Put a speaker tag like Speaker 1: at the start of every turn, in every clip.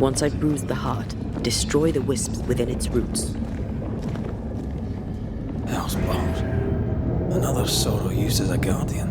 Speaker 1: Once I bruise the heart, destroy the wisps within its roots.
Speaker 2: Housebound. Another sorrow used as a guardian.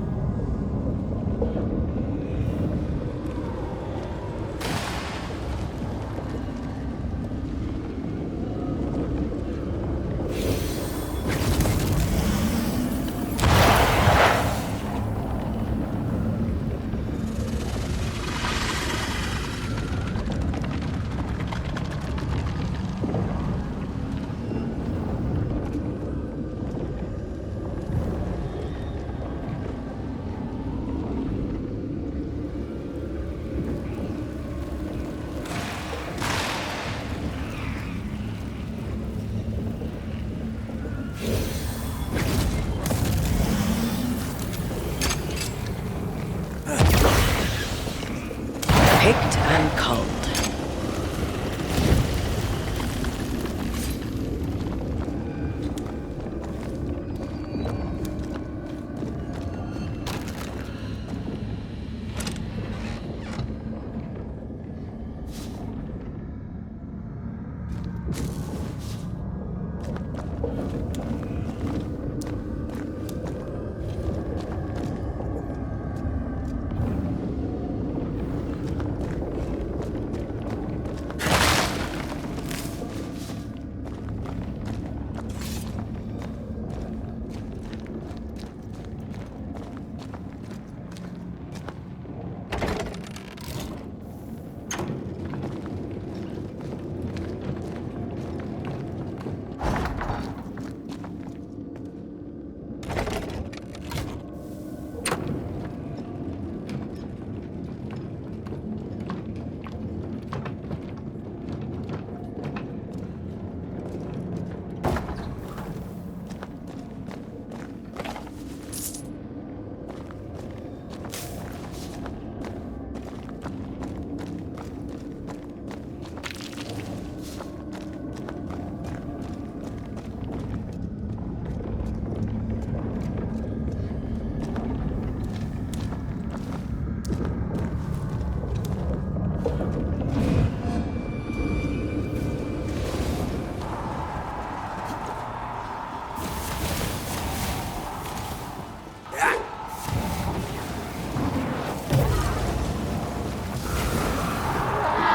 Speaker 1: Picked and culled.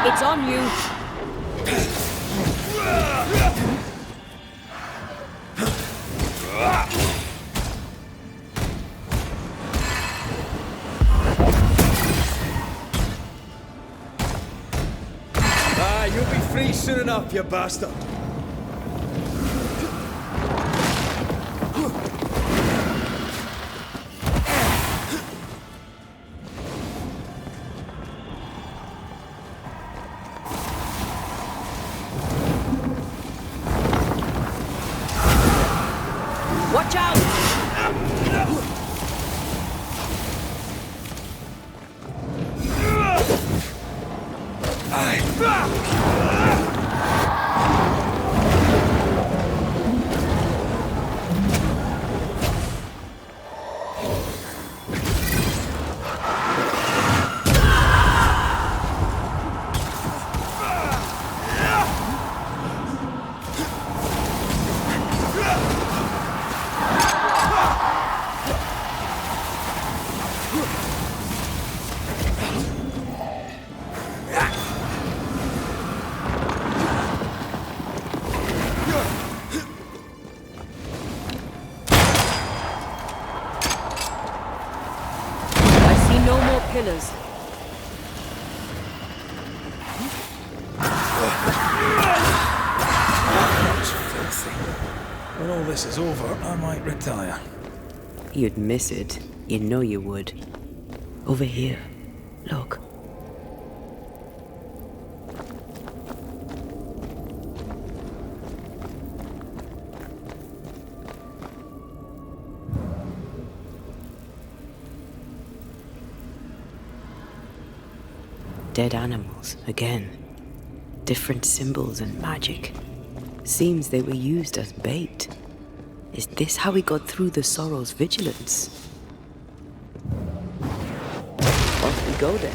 Speaker 1: It's on you.
Speaker 3: You'll be free soon enough, you bastard.
Speaker 1: Watch out! No more pillars.
Speaker 2: That's filthy. When all this is over, I might retire.
Speaker 1: You'd miss it. You know you would. Over here. Look. Dead animals, again. Different symbols and magic. Seems they were used as bait. Is this how we got through the Sorrow's vigilance? Off we go then.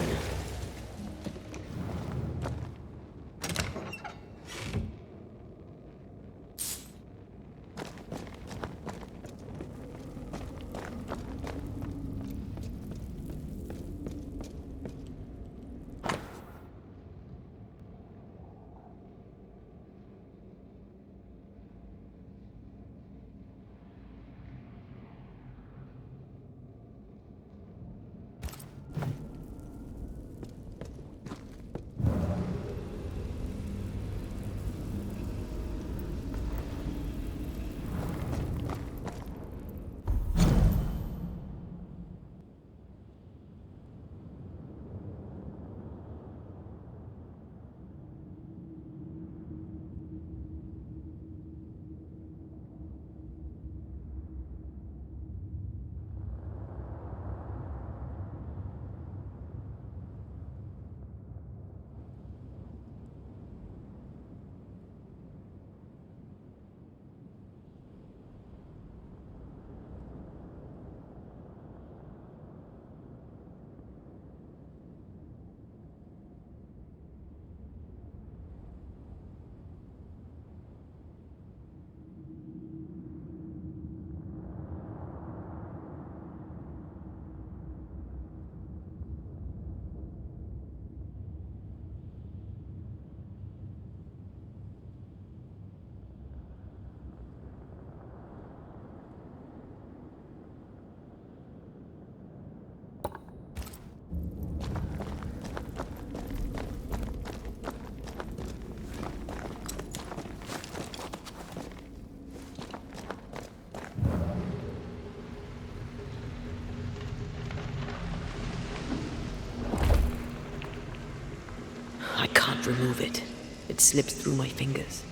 Speaker 1: I can't remove it. It slips through my fingers.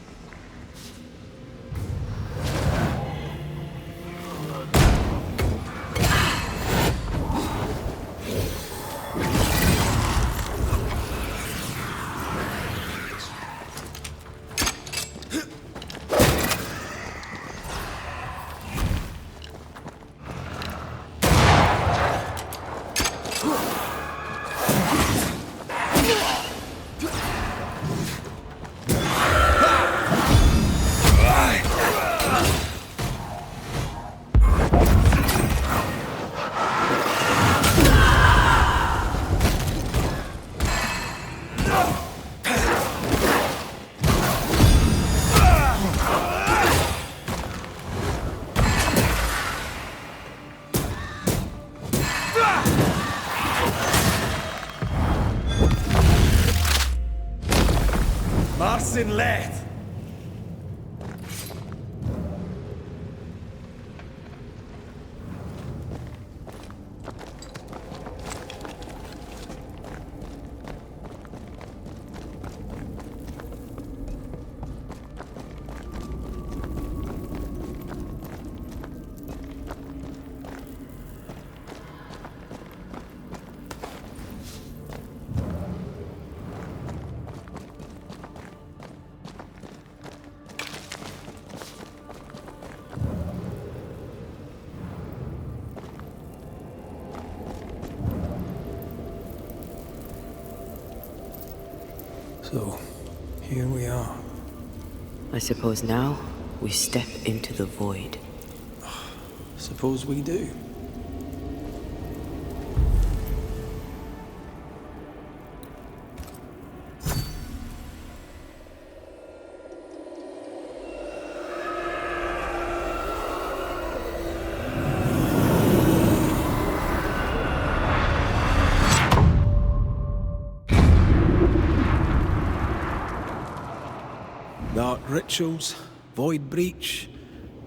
Speaker 3: Marcin left.
Speaker 2: So, here we are.
Speaker 1: I suppose now we step into the void.
Speaker 2: Suppose we do. Dark rituals, void breach,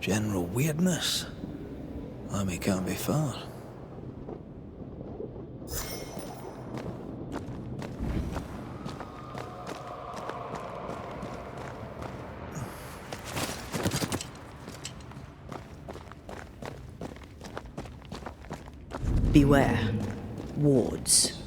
Speaker 2: general weirdness. Lemmy can't be far.
Speaker 1: Beware. Wards.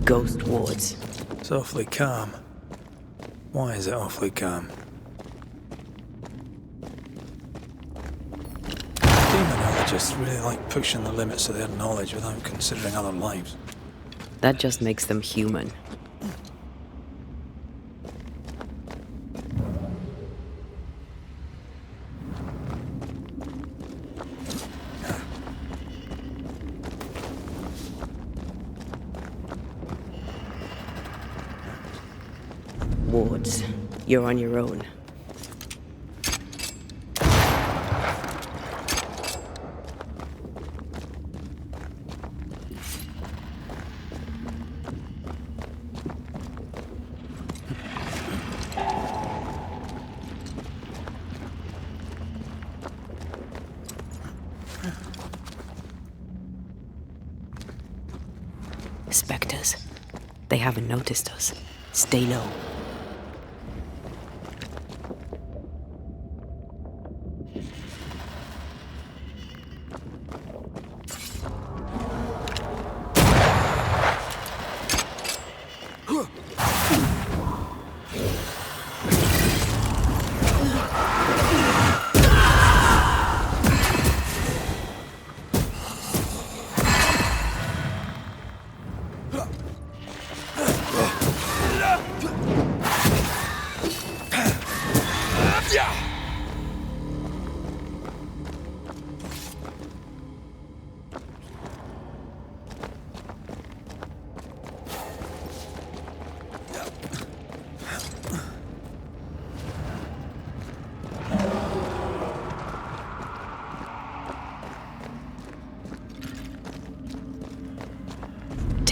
Speaker 1: Ghost wards.
Speaker 2: It's awfully calm. Why is it awfully calm? Demonologists really like pushing the limits of their knowledge without considering other lives.
Speaker 1: That just makes them human. Wards, you're on your own. Spectres. They haven't noticed us. Stay low.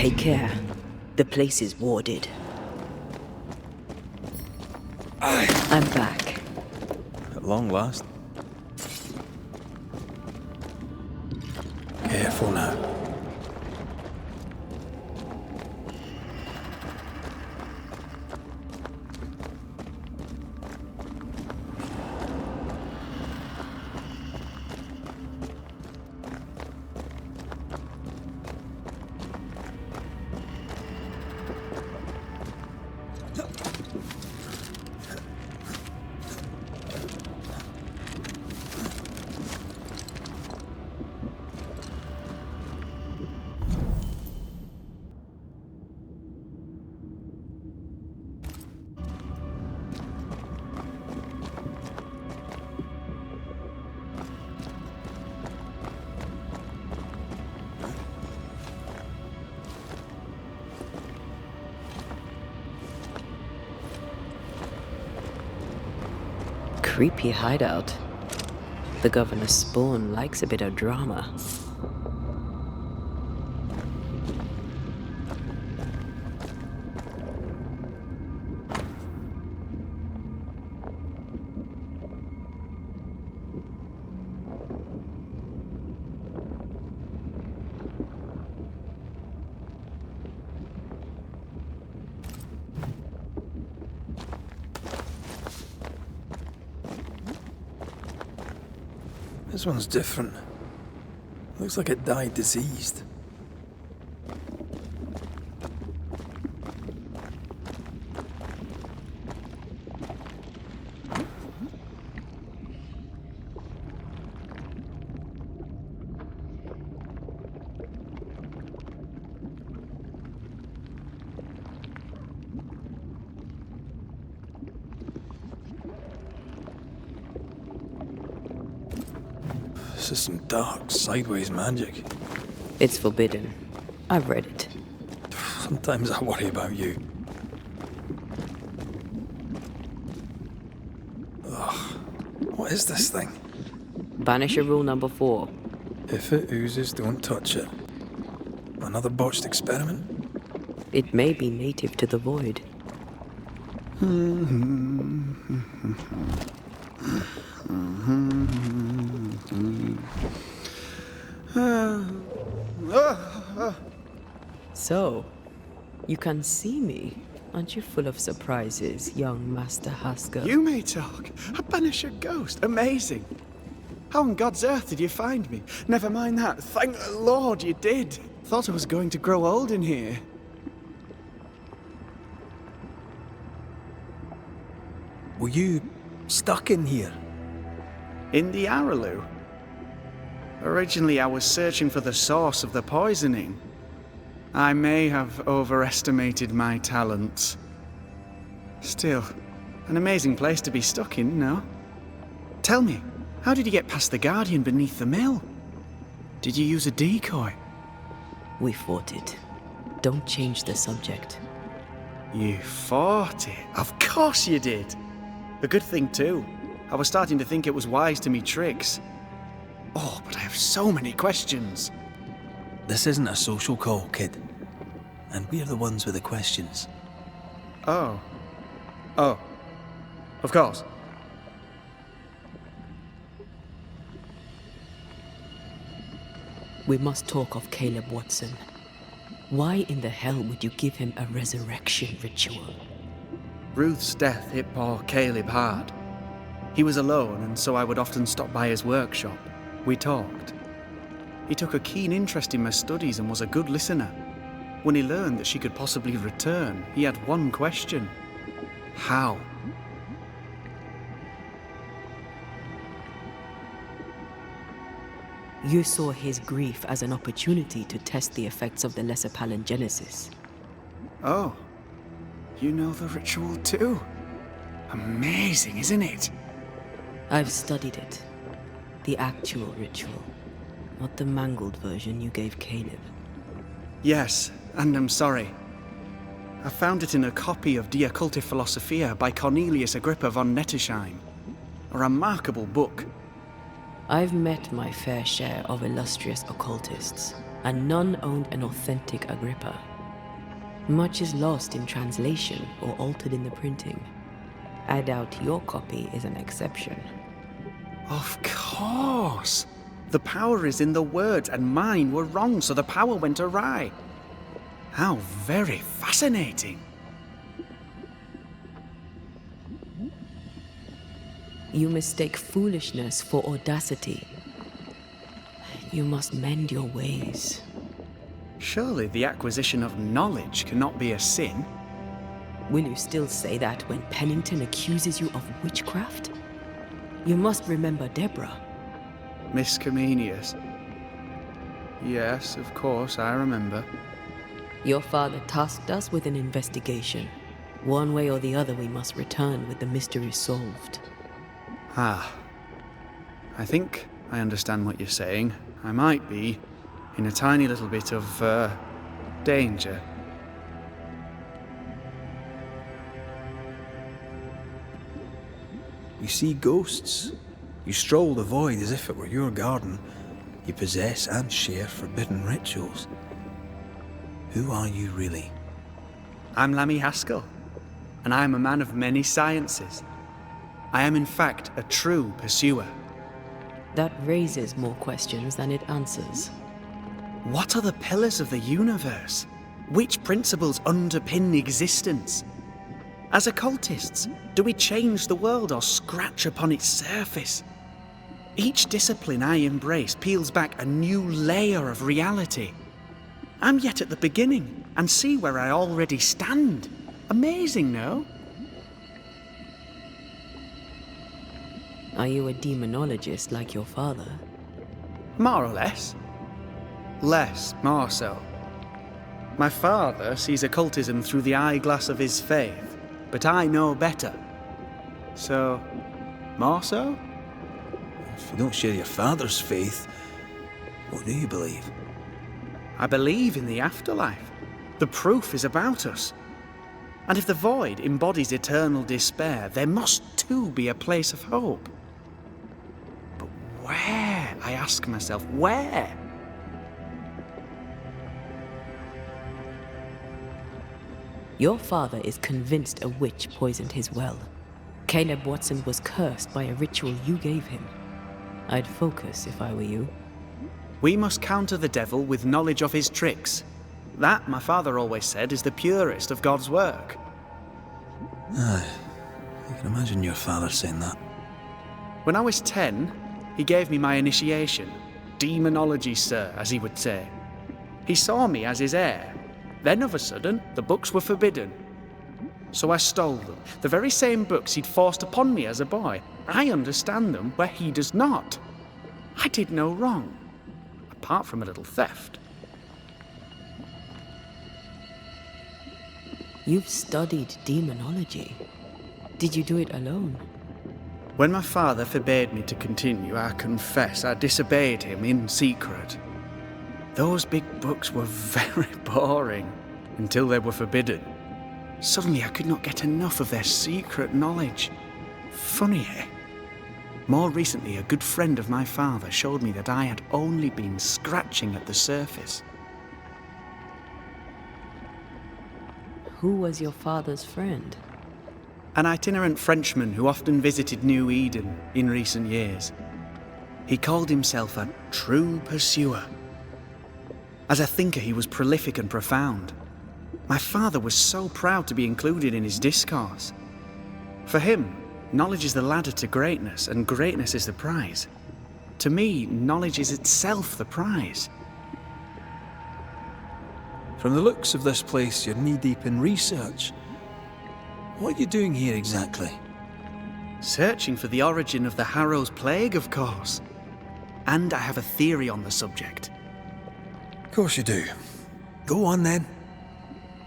Speaker 1: Take care. The place is warded. I'm back.
Speaker 2: At long last. Careful now.
Speaker 1: Creepy hideout. The governor's spawn likes a bit of drama.
Speaker 2: This one's different. Looks like it died diseased. This is some dark, sideways magic.
Speaker 1: It's forbidden. I've read it.
Speaker 2: Sometimes I worry about you. Ugh. What is this thing?
Speaker 1: Banisher rule number 4.
Speaker 2: If it oozes, don't touch it. Another botched experiment?
Speaker 1: It may be native to the void. So, you can see me. Aren't you full of surprises, young Master Haskell?
Speaker 4: You may talk. A Banisher ghost. Amazing. How on God's earth did you find me? Never mind that. Thank the Lord you did. Thought I was going to grow old in here.
Speaker 2: Were you stuck in here?
Speaker 4: In the Araloo? Originally, I was searching for the source of the poisoning. I may have overestimated my talents. Still, an amazing place to be stuck in, no? Tell me, how did you get past the Guardian beneath the mill? Did you use a decoy?
Speaker 1: We fought it. Don't change the subject.
Speaker 4: You fought it? Of course you did! A good thing, too. I was starting to think it was wise to me tricks. Oh, but I have so many questions.
Speaker 2: This isn't a social call, kid. And we're the ones with the questions.
Speaker 4: Oh. Oh. Of course.
Speaker 1: We must talk of Caleb Watson. Why in the hell would you give him a resurrection ritual?
Speaker 4: Ruth's death hit poor Caleb hard. He was alone, and so I would often stop by his workshop. We talked. He took a keen interest in my studies and was a good listener. When he learned that she could possibly return, he had one question. How?
Speaker 1: You saw his grief as an opportunity to test the effects of the lesser palingenesis.
Speaker 4: Oh. You know the ritual too? Amazing, isn't it?
Speaker 1: I've studied it. The actual ritual, not the mangled version you gave Caleb.
Speaker 4: Yes, and I'm sorry. I found it in a copy of Die Occulte Philosophia by Cornelius Agrippa von Nettesheim. A remarkable book.
Speaker 1: I've met my fair share of illustrious occultists, and none owned an authentic Agrippa. Much is lost in translation or altered in the printing. I doubt your copy is an exception.
Speaker 4: Of course! The power is in the words, and mine were wrong, so the power went awry. How very fascinating!
Speaker 1: You mistake foolishness for audacity. You must mend your ways.
Speaker 4: Surely the acquisition of knowledge cannot be a sin.
Speaker 1: Will you still say that when Pennington accuses you of witchcraft? You must remember Deborah.
Speaker 4: Miss Comenius. Yes, of course, I remember.
Speaker 1: Your father tasked us with an investigation. One way or the other, we must return with the mystery solved.
Speaker 4: Ah. I think I understand what you're saying. I might be in a tiny little bit of, danger.
Speaker 2: You see ghosts. You stroll the void as if it were your garden. You possess and share forbidden rituals. Who are you really?
Speaker 4: I'm Lammy Haskell, and I am a man of many sciences. I am in fact a true pursuer.
Speaker 1: That raises more questions than it answers.
Speaker 4: What are the pillars of the universe? Which principles underpin existence? As occultists, do we change the world or scratch upon its surface? Each discipline I embrace peels back a new layer of reality. I'm yet at the beginning, and see where I already stand. Amazing, no?
Speaker 1: Are you a demonologist like your father?
Speaker 4: More or less. More so. My father sees occultism through the eyeglass of his faith, but I know better. So, more so?
Speaker 2: If you don't share your father's faith, what do you believe?
Speaker 4: I believe in the afterlife. The proof is about us. And if the void embodies eternal despair, there must too be a place of hope. But where, I ask myself, where?
Speaker 1: Your father is convinced a witch poisoned his well. Caleb Watson was cursed by a ritual you gave him. I'd focus if I were you.
Speaker 4: We must counter the devil with knowledge of his tricks. That, my father always said, is the purest of God's work.
Speaker 2: Aye, I can imagine your father saying that.
Speaker 4: When I was 10, he gave me my initiation. Demonology, sir, as he would say. He saw me as his heir. Then, of a sudden, the books were forbidden. So I stole them, the very same books he'd forced upon me as a boy. I understand them where he does not. I did no wrong, apart from a little theft.
Speaker 1: You've studied demonology. Did you do it alone?
Speaker 4: When my father forbade me to continue, I confess I disobeyed him in secret. Those big books were very boring until they were forbidden. Suddenly I could not get enough of their secret knowledge. Funny, eh? More recently, a good friend of my father showed me that I had only been scratching at the surface.
Speaker 1: Who was your father's friend?
Speaker 4: An itinerant Frenchman who often visited New Eden in recent years. He called himself a true pursuer. As a thinker, he was prolific and profound. My father was so proud to be included in his discourse. For him, knowledge is the ladder to greatness, and greatness is the prize. To me, knowledge is itself the prize.
Speaker 2: From the looks of this place, you're knee-deep in research. What are you doing here exactly?
Speaker 4: Searching for the origin of the Harrow's Plague, of course. And I have a theory on the subject.
Speaker 2: Of course you do. Go on then.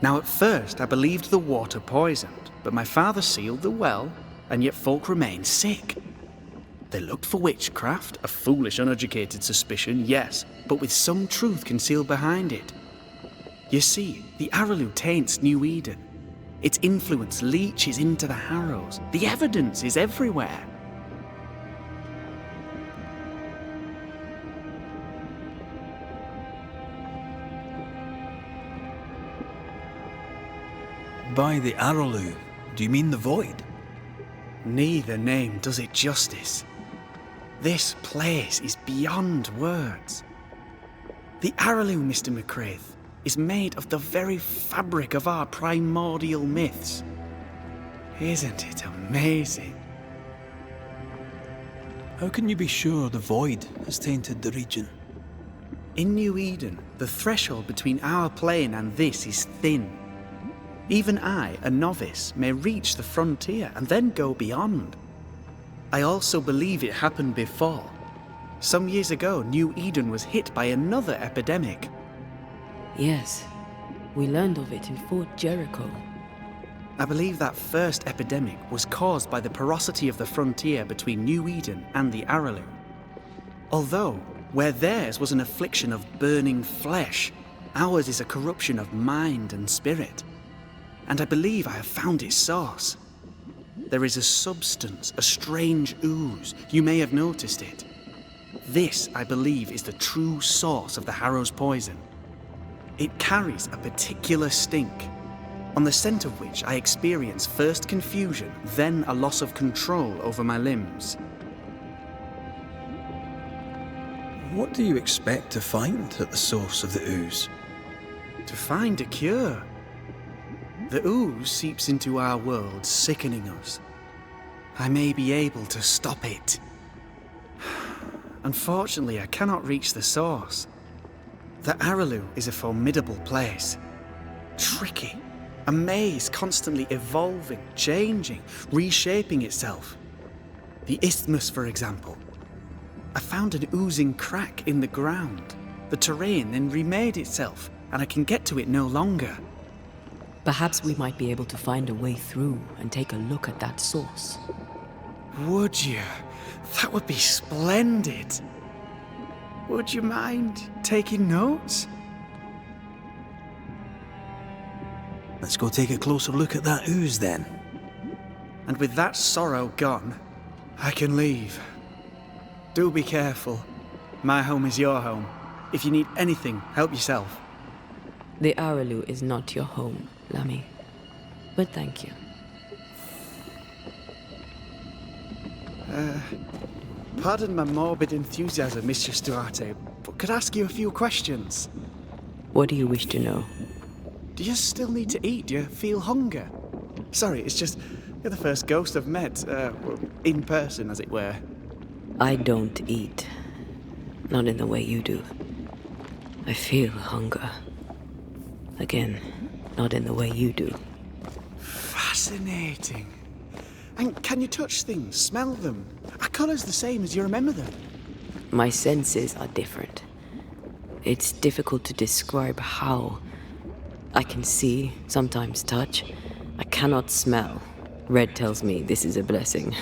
Speaker 4: Now, at first, I believed the water poisoned, but my father sealed the well, and yet folk remained sick. They looked for witchcraft, a foolish, uneducated suspicion, yes, but with some truth concealed behind it. You see, the Araloo taints New Eden. Its influence leaches into the Harrows. The evidence is everywhere.
Speaker 2: By the Araloo, do you mean the void?
Speaker 4: Neither name does it justice. This place is beyond words. The Araloo, Mr. McCraith, is made of the very fabric of our primordial myths. Isn't it amazing?
Speaker 2: How can you be sure the void has tainted the region?
Speaker 4: In New Eden, the threshold between our plane and this is thin. Even I, a novice, may reach the frontier and then go beyond. I also believe it happened before. Some years ago, New Eden was hit by another epidemic.
Speaker 1: Yes, we learned of it in Fort Jericho.
Speaker 4: I believe that first epidemic was caused by the porosity of the frontier between New Eden and the Araloo. Although, where theirs was an affliction of burning flesh, ours is a corruption of mind and spirit. And I believe I have found its source. There is a substance, a strange ooze. You may have noticed it. This, I believe, is the true source of the Harrow's poison. It carries a particular stink, on the scent of which I experience first confusion, then a loss of control over my limbs.
Speaker 2: What do you expect to find at the source of the ooze?
Speaker 4: To find a cure. The ooze seeps into our world, sickening us. I may be able to stop it. Unfortunately, I cannot reach the source. The Araloo is a formidable place. Tricky. A maze constantly evolving, changing, reshaping itself. The isthmus, for example. I found an oozing crack in the ground. The terrain then remade itself, and I can get to it no longer.
Speaker 1: Perhaps we might be able to find a way through and take a look at that source.
Speaker 4: Would you? That would be splendid. Would you mind taking notes?
Speaker 2: Let's go take a closer look at that ooze then.
Speaker 4: And with that sorrow gone, I can leave. Do be careful. My home is your home. If you need anything, help yourself.
Speaker 1: The Araloo is not your home, Lammy. But thank you.
Speaker 4: Pardon my morbid enthusiasm, Mistress Duarte, but could I ask you a few questions?
Speaker 1: What do you wish to know?
Speaker 4: Do you still need to eat? Do you feel hunger? Sorry, it's just, you're the first ghost I've met, in person, as it were.
Speaker 1: I don't eat. Not in the way you do. I feel hunger. Again, not in the way you do.
Speaker 4: Fascinating. And can you touch things, smell them? Are colours the same as you remember them?
Speaker 1: My senses are different. It's difficult to describe how. I can see, sometimes touch. I cannot smell. Red tells me this is a blessing.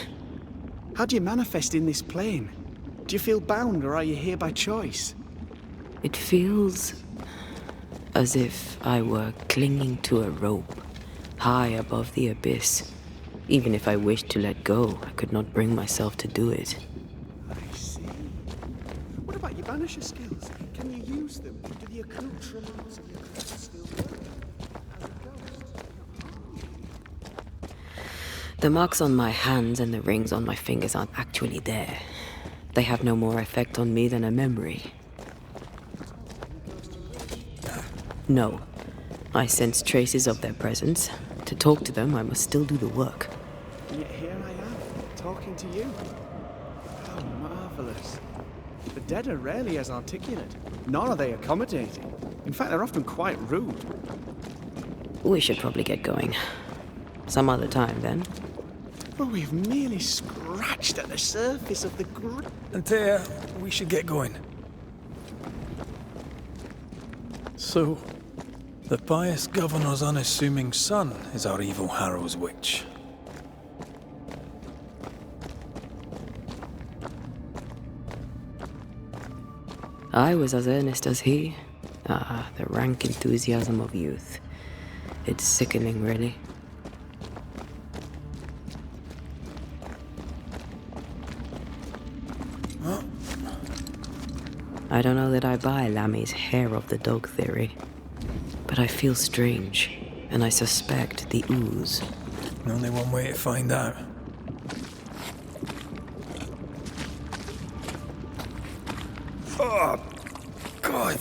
Speaker 4: How do you manifest in this plane? Do you feel bound, or are you here by choice?
Speaker 1: It feels as if I were clinging to a rope, high above the abyss. Even if I wished to let go, I could not bring myself to do it.
Speaker 4: I see. What about your Banisher skills? Can you use them? Do the accoutrements of your craft still work? As a ghost?
Speaker 1: The marks on my hands and the rings on my fingers aren't actually there. They have no more effect on me than a memory. No, I sense traces of their presence. To talk to them, I must still do the work.
Speaker 4: And yet here I am, talking to you. How marvellous. The dead are rarely as articulate, nor are they accommodating. In fact, they're often quite rude.
Speaker 1: We should probably get going. Some other time, then.
Speaker 4: Well, we've merely scratched at the surface of the
Speaker 2: Antea, we should get going. So, the pious governor's unassuming son is our evil Harrow's witch.
Speaker 1: I was as earnest as he. Ah, the rank enthusiasm of youth. It's sickening, really. I don't know that I buy Lammy's hair of the dog theory, but I feel strange and I suspect the ooze.
Speaker 2: Only one way to find out. Oh, God.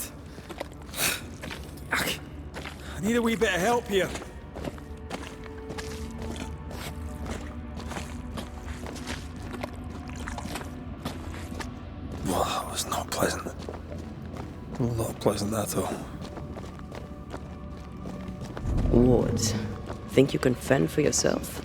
Speaker 2: I need a wee bit of help here. Well, that was not pleasant. Not pleasant at all.
Speaker 1: Wards, think you can fend for yourself?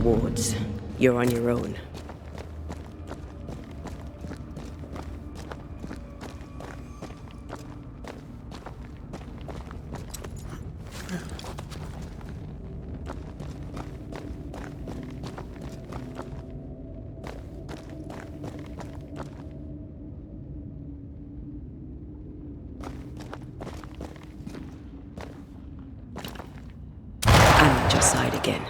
Speaker 1: Wards, you're on your own. I'm at your side again.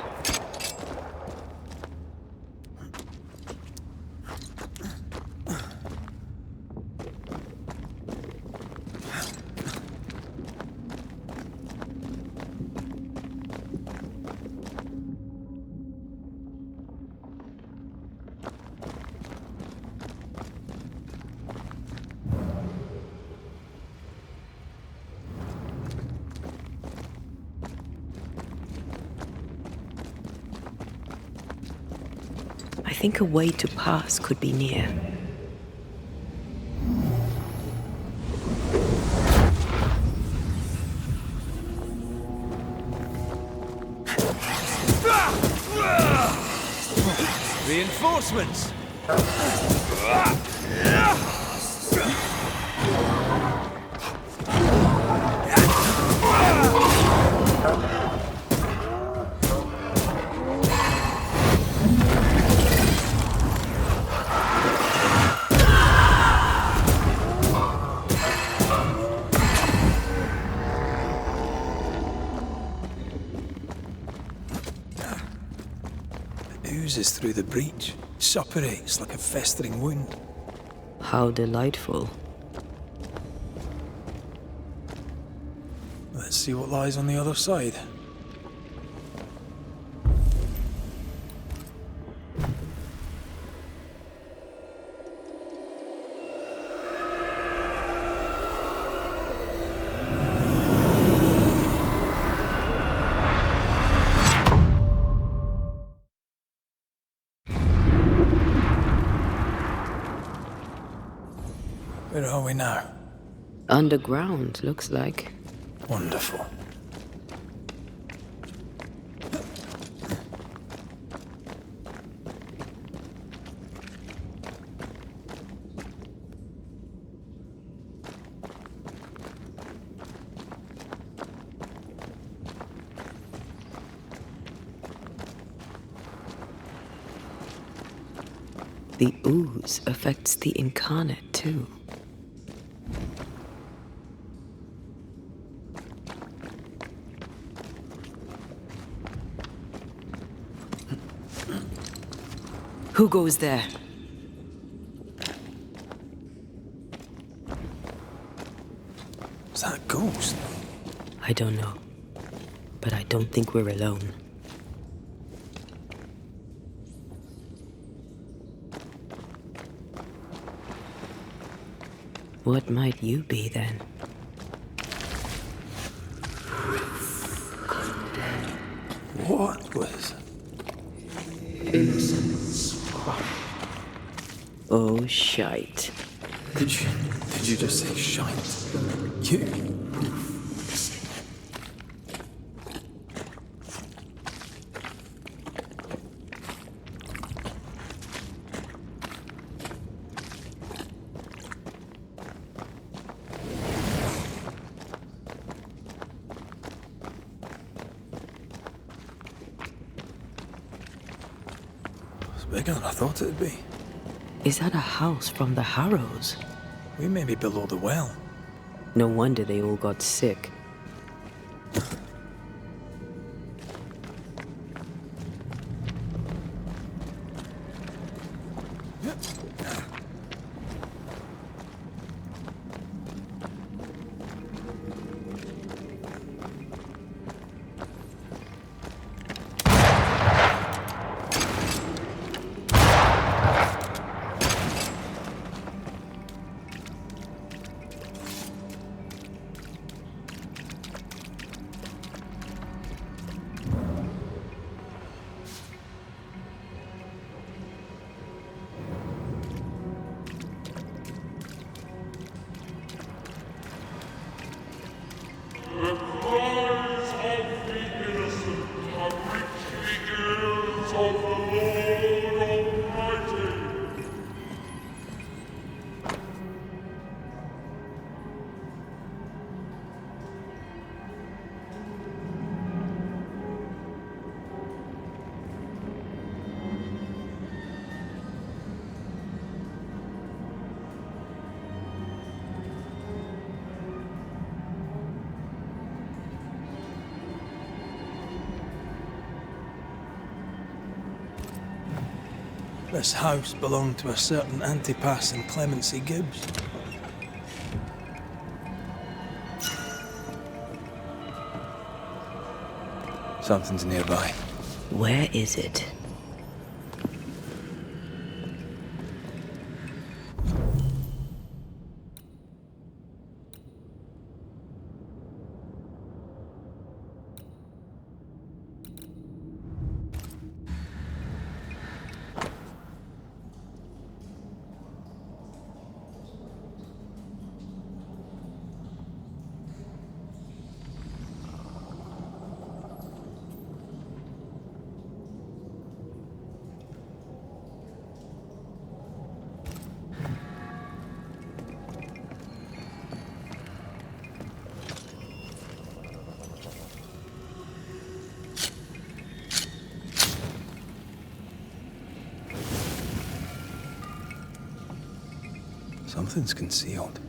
Speaker 1: I think a way to pass could be near.
Speaker 3: Reinforcements!
Speaker 2: Oozes through the breach, suppurates like a festering wound.
Speaker 1: How delightful.
Speaker 2: Let's see what lies on the other side. Where are we now?
Speaker 1: Underground, looks like.
Speaker 2: Wonderful.
Speaker 1: The ooze affects the incarnate, too. Who goes there?
Speaker 2: Is that a ghost?
Speaker 1: I don't know. But I don't think we're alone. What might you be, then?
Speaker 2: What was...
Speaker 1: Innocence. Oh, shite.
Speaker 2: Did you just say shite? You? It's bigger than I thought it'd be.
Speaker 1: Is that a house from the Harrows?
Speaker 2: We may be below the well.
Speaker 1: No wonder they all got sick.
Speaker 2: This house belonged to a certain Antipas and Clemency Gibbs. Something's nearby.
Speaker 1: Where is it?
Speaker 2: Something's concealed.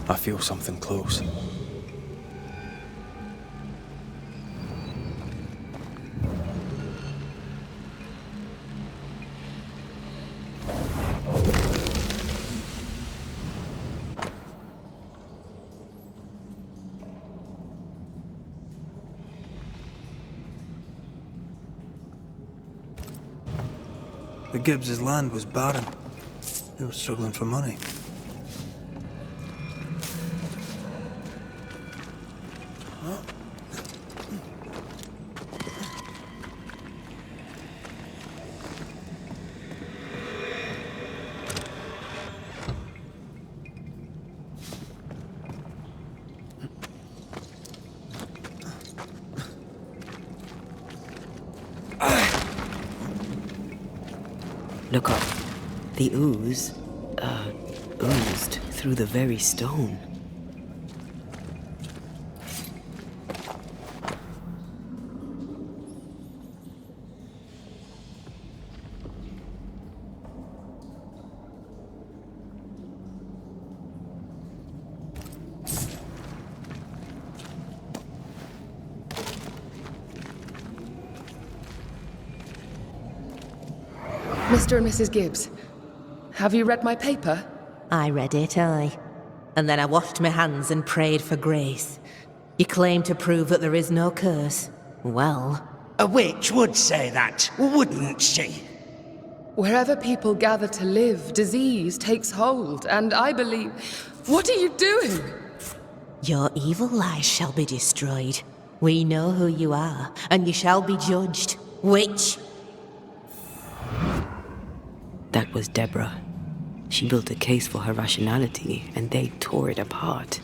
Speaker 2: I feel something close. The Gibbs' land was barren. They were struggling for money.
Speaker 1: Look up. The ooze, oozed through the very stone.
Speaker 5: Mr. and Mrs. Gibbs, have you read my paper?
Speaker 6: I read it, aye. And then I washed my hands and prayed for grace. You claim to prove that there is no curse. Well,
Speaker 7: A witch would say that, wouldn't she?
Speaker 5: Wherever people gather to live, disease takes hold, and I believe... What are you doing?
Speaker 6: your evil lies shall be destroyed. We know who you are, and you shall be judged. Witch!
Speaker 1: That was Deborah. She built a case for her rationality, and they tore it apart.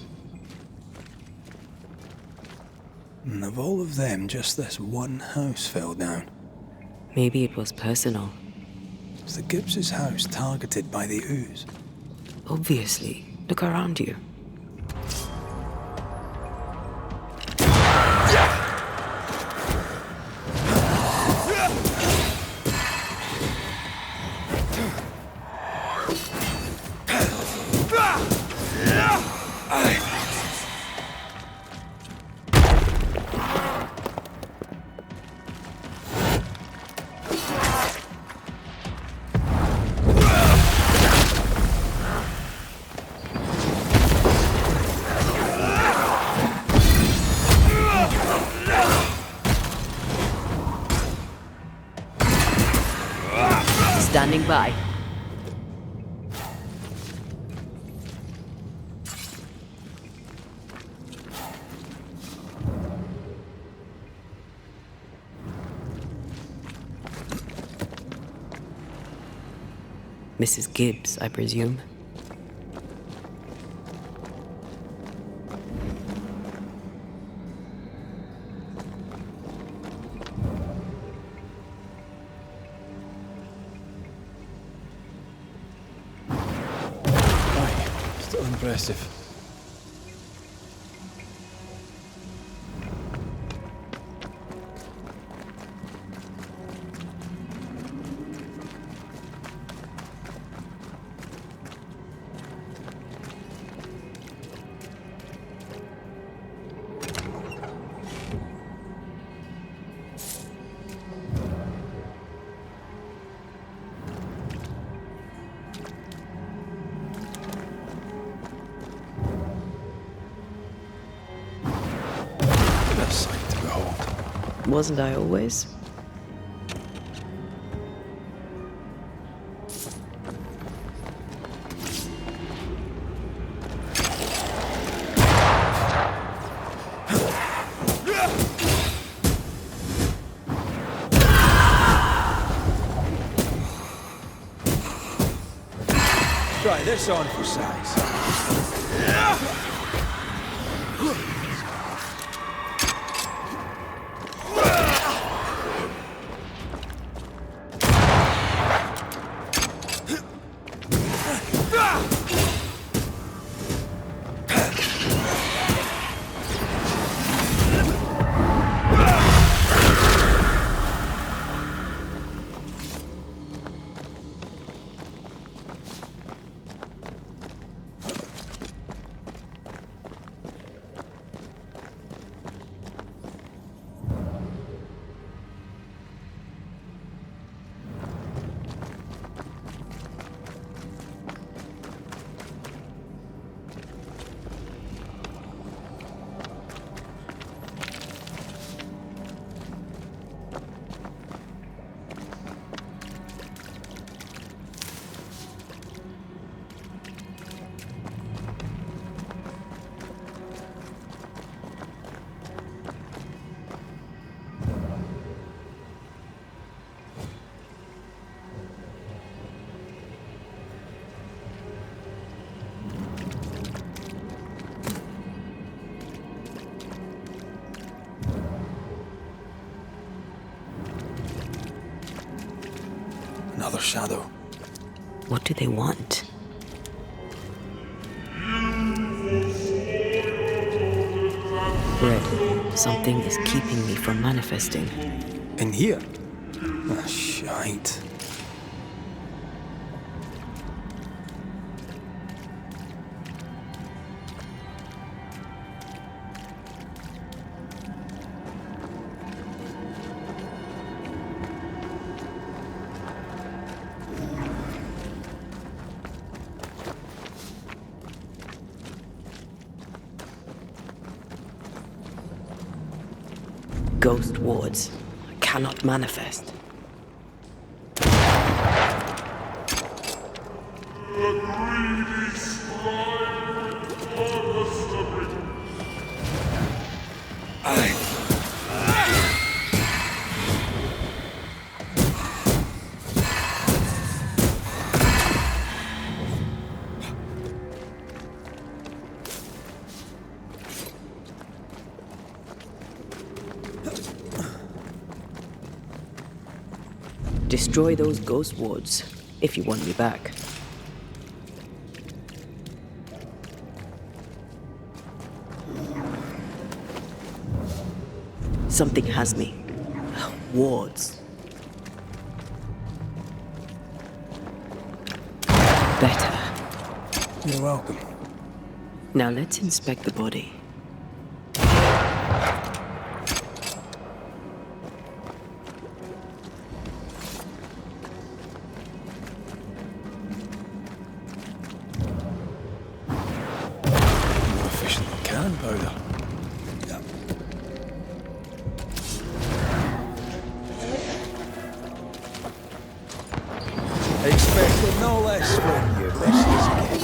Speaker 2: And of all of them, just this one house fell down.
Speaker 1: Maybe it was personal.
Speaker 2: Was the Gibbs' house targeted by the ooze?
Speaker 1: Obviously. Look around you. Standing by. Mrs. Gibbs, I presume.
Speaker 2: little impressive. What a sight to behold.
Speaker 1: Wasn't I always?
Speaker 3: Try this on for size.
Speaker 2: Another shadow.
Speaker 1: What do they want? Red, something is keeping me from manifesting.
Speaker 2: In here? Ah, shite.
Speaker 1: Ghost wards. I cannot manifest. Destroy those ghost wards, if you want me back. Something has me. Wards. Better.
Speaker 2: You're welcome.
Speaker 1: Now let's inspect the body.
Speaker 2: More efficient than cannon powder.
Speaker 3: Expected no less from you, Mrs. Gibbs.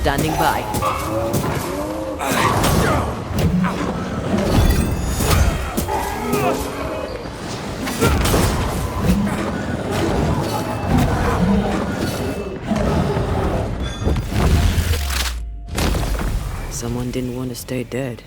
Speaker 1: Standing by. Someone didn't want to stay dead.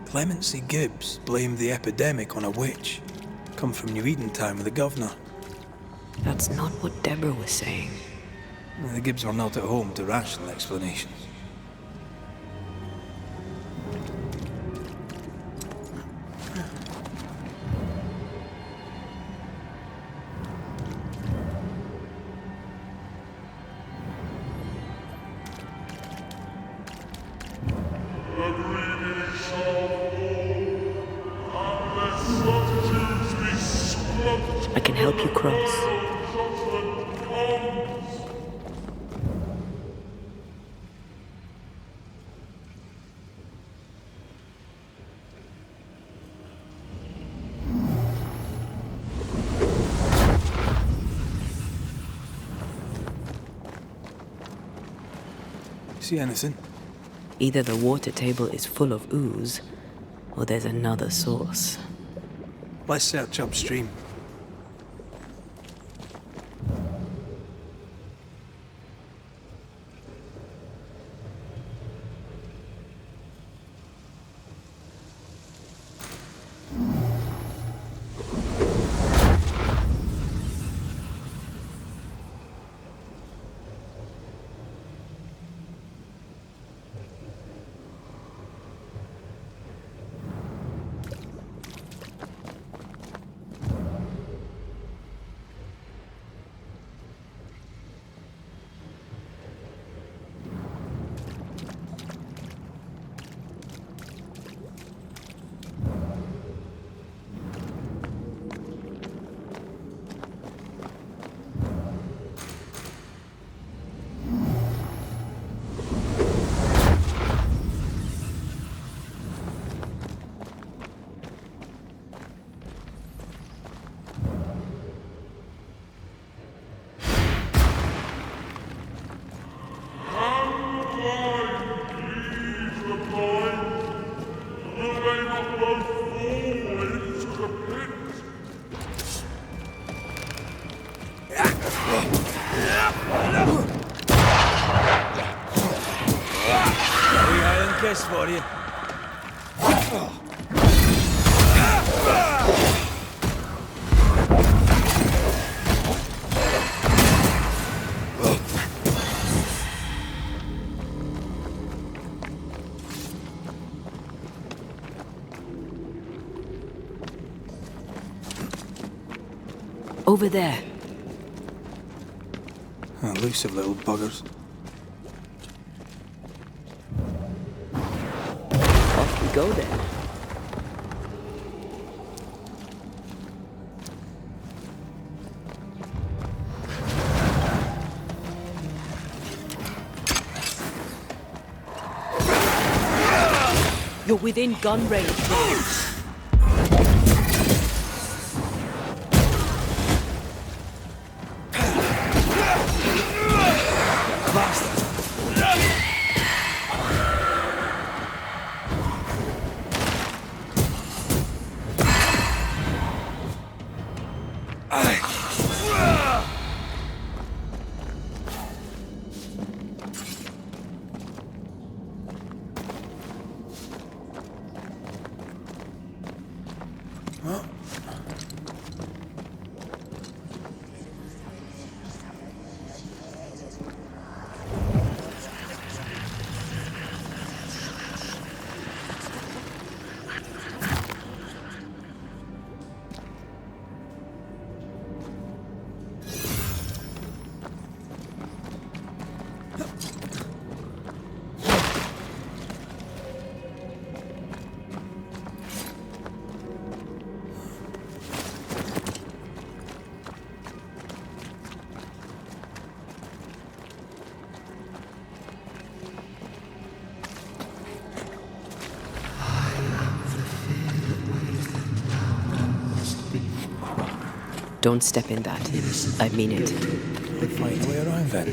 Speaker 2: Clemency Gibbs blamed the epidemic on a witch. Come from New Eden Town with the governor.
Speaker 1: That's not what Deborah was saying.
Speaker 2: The Gibbs were not at home to rational explanations.
Speaker 1: I can help you cross.
Speaker 2: See anything?
Speaker 1: Either the water table is full of ooze, or there's another source.
Speaker 2: Let's search upstream.
Speaker 3: Kiss for you.
Speaker 1: Over there.
Speaker 2: Elusive little buggers.
Speaker 1: Off we go then. You're within gun range. Don't step in that. I mean it.
Speaker 2: We'll find a way around then.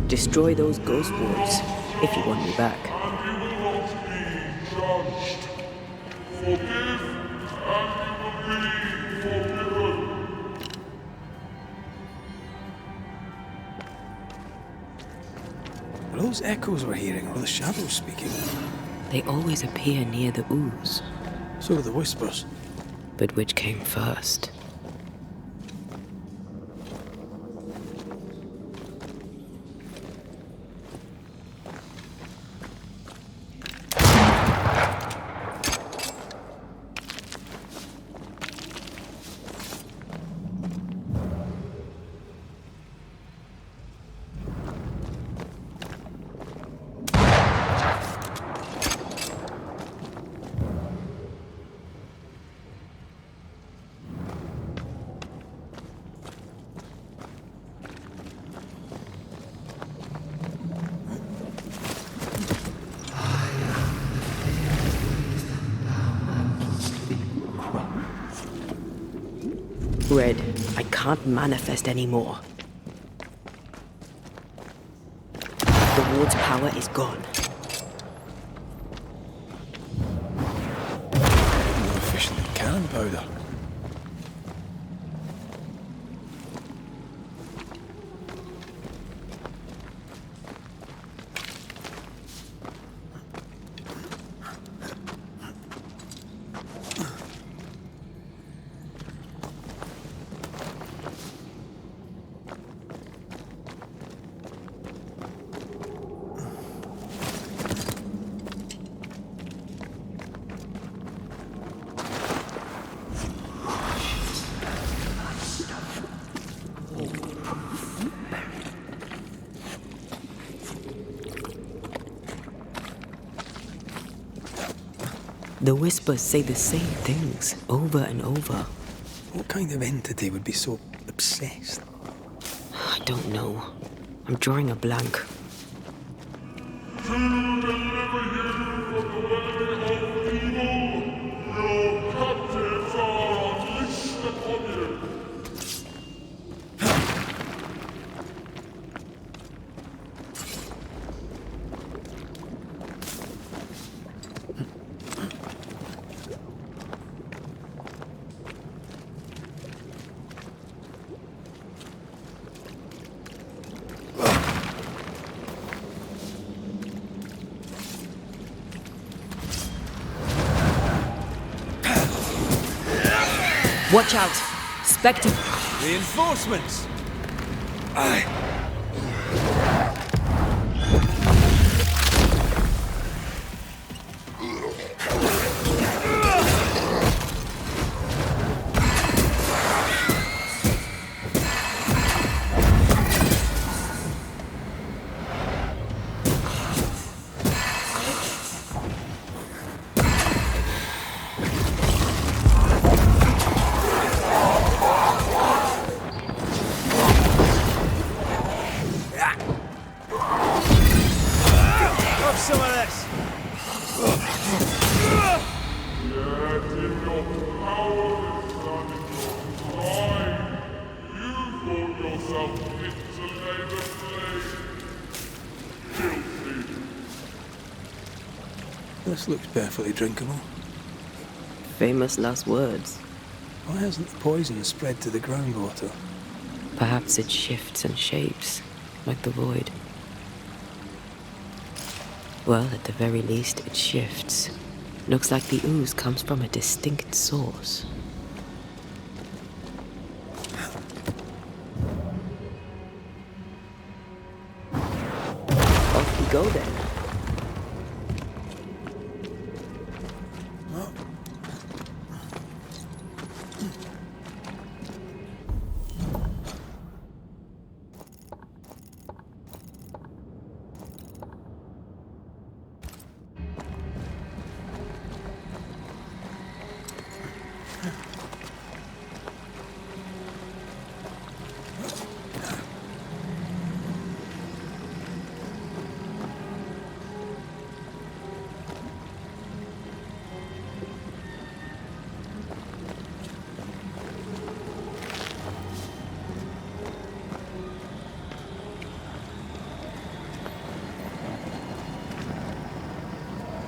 Speaker 1: Destroy those ghost wards if you want me back.
Speaker 2: Are those echoes we're hearing, or the shadows speaking?
Speaker 1: They always appear near the ooze.
Speaker 2: So do the whispers.
Speaker 1: But which came first? Red, I can't manifest anymore. The ward's power is gone.
Speaker 2: More efficient than cannon powder.
Speaker 1: The whispers say the same things over and over.
Speaker 2: What kind of entity would be so obsessed?
Speaker 1: I don't know. I'm drawing a blank. Watch out! Spectre!
Speaker 3: Reinforcements! Some of this!
Speaker 2: This looks perfectly drinkable.
Speaker 1: Famous last words.
Speaker 2: Why hasn't the poison spread to the groundwater?
Speaker 1: Perhaps it shifts and shapes, like the void. Well, at the very least, it shifts. Looks like the ooze comes from a distinct source. Off we go then.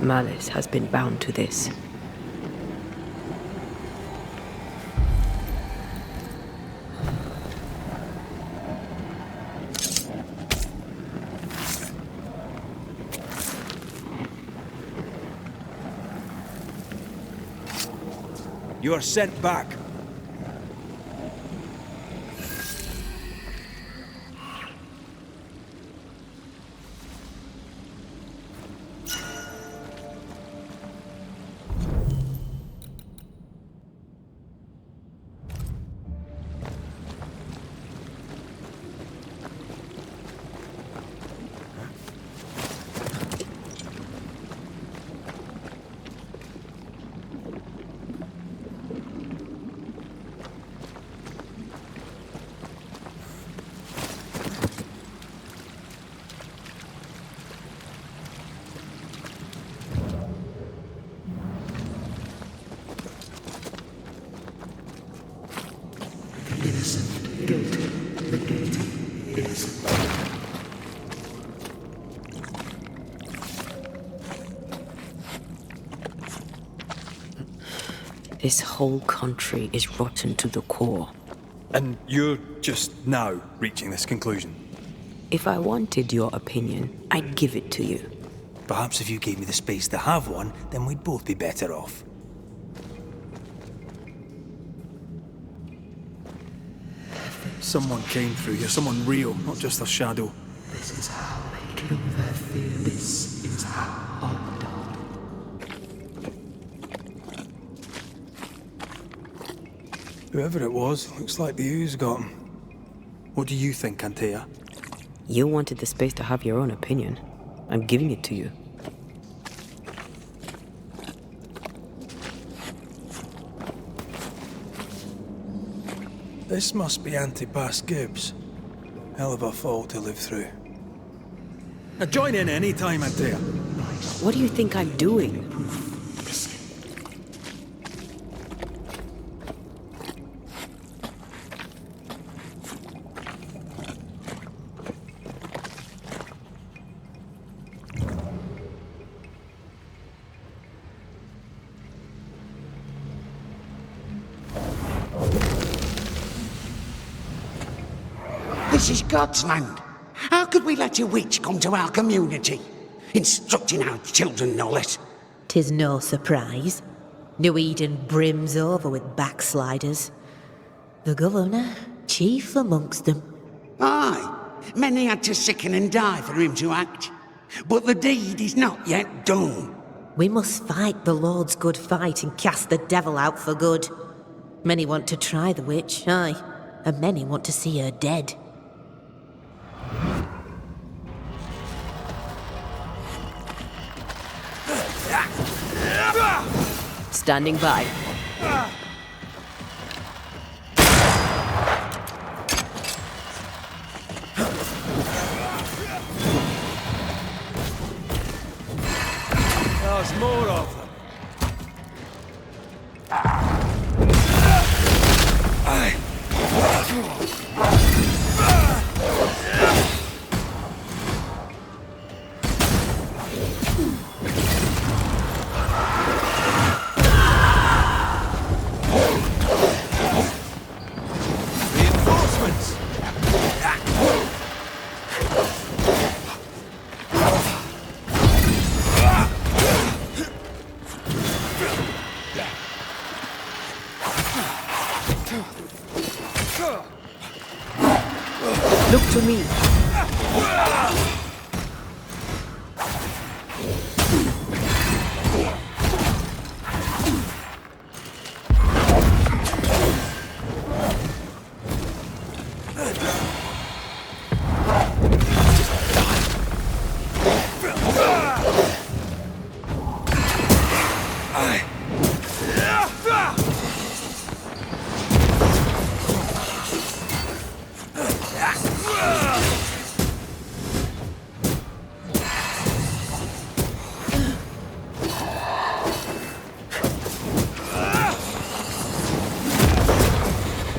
Speaker 1: Malice has been bound to this.
Speaker 3: You are sent back.
Speaker 1: This whole country is rotten to the core.
Speaker 2: And you're just now reaching this conclusion?
Speaker 1: If I wanted your opinion, I'd give it to you.
Speaker 3: Perhaps if you gave me the space to have one, then we'd both be better off.
Speaker 2: Someone came through here, someone real, not just a shadow.
Speaker 5: This is how they kill their fear. This is how I'm done.
Speaker 2: Whoever it was, looks like the ooze got him. What do you think, Antea?
Speaker 1: You wanted the space to have your own opinion. I'm giving it to you.
Speaker 2: This must be Antipas Gibbs. Hell of a fall to live through. Now join in any time, Antea.
Speaker 1: What do you think I'm doing?
Speaker 7: This is God's land. How could we let a witch come to our community? Instructing our children, no less.
Speaker 6: 'Tis no surprise. New Eden brims over with backsliders. The governor, chief amongst them.
Speaker 7: Aye, many had to sicken and die for him to act. But the deed is not yet done.
Speaker 6: We must fight the Lord's good fight and cast the devil out for good. Many want to try the witch, aye, and many want to see her dead.
Speaker 1: Standing by.
Speaker 3: There's more of them. Reinforcements!
Speaker 1: Look to me.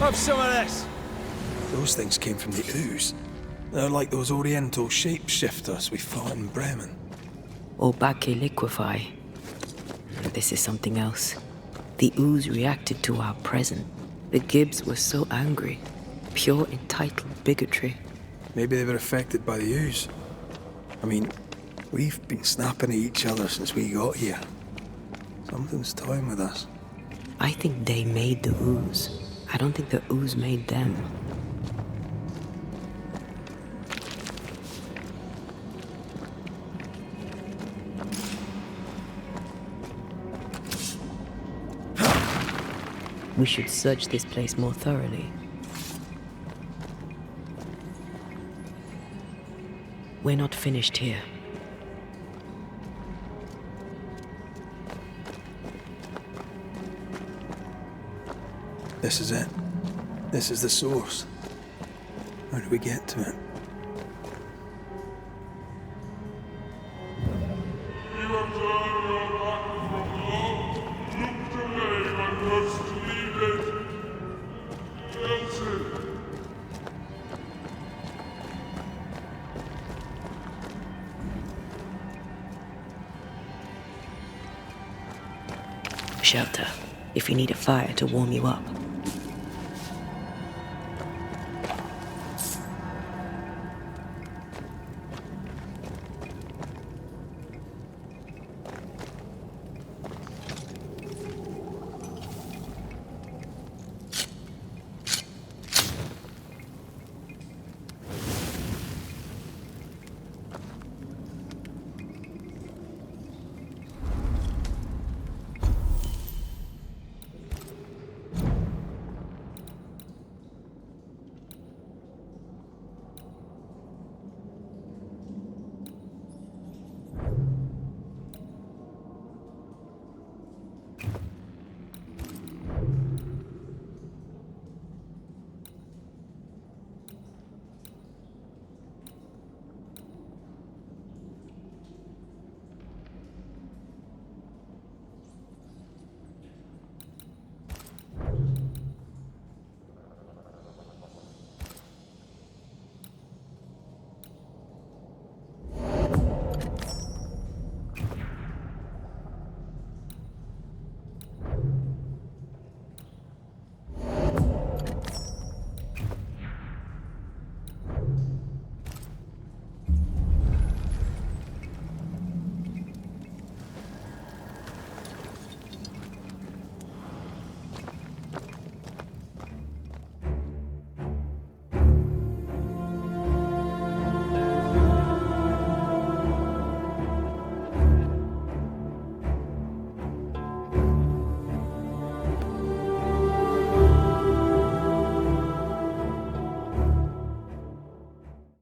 Speaker 3: Have some of this!
Speaker 2: Those things came from the ooze. They're like those oriental shapeshifters we fought in Bremen.
Speaker 1: or Bake liquefy. This is something else. The ooze reacted to our present. The Gibbs were so angry. Pure entitled bigotry.
Speaker 2: Maybe they were affected by the ooze. I mean, we've been snapping at each other since we got here. Something's toying with us.
Speaker 1: I think they made the ooze. I don't think the ooze made them. We should search this place more thoroughly. We're not finished here.
Speaker 2: This is it. This is the source. How do we get to it?
Speaker 1: Shelter, if you need a fire to warm you up.